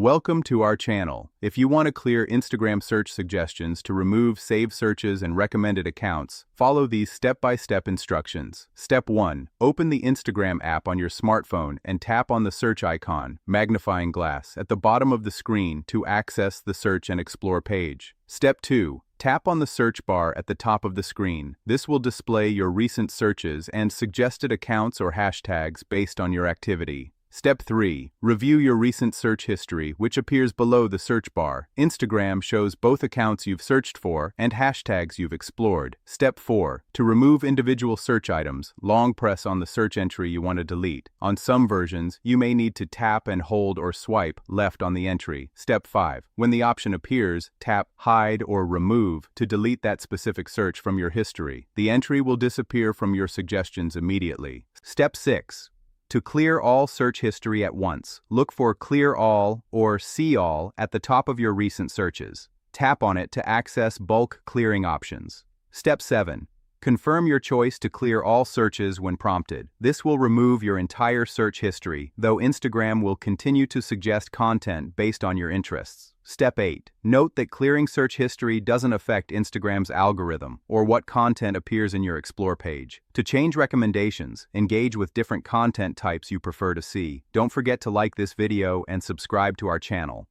Welcome to our channel. If you want to clear Instagram search suggestions to remove saved searches and recommended accounts, follow these step-by-step instructions. Step 1. Open the Instagram app on your smartphone and tap on the search icon, magnifying glass, at the bottom of the screen to access the Search and Explore page. Step 2. Tap on the search bar at the top of the screen. This will display your recent searches and suggested accounts or hashtags based on your activity. Step 3. Review your recent search history, which appears below the search bar. Instagram shows both accounts you've searched for and hashtags you've explored. Step 4. To remove individual search items, long press on the search entry you want to delete. On some versions, you may need to tap and hold or swipe left on the entry. Step 5. When the option appears, tap Hide or Remove to delete that specific search from your history. The entry will disappear from your suggestions immediately. Step 6. To clear all search history at once, look for Clear All or See All at the top of your recent searches. Tap on it to access bulk clearing options. Step 7. Confirm your choice to clear all searches when prompted. This will remove your entire search history, though Instagram will continue to suggest content based on your interests. Step 8. Note that clearing search history doesn't affect Instagram's algorithm or what content appears in your Explore page. To change recommendations, engage with different content types you prefer to see. Don't forget to like this video and subscribe to our channel.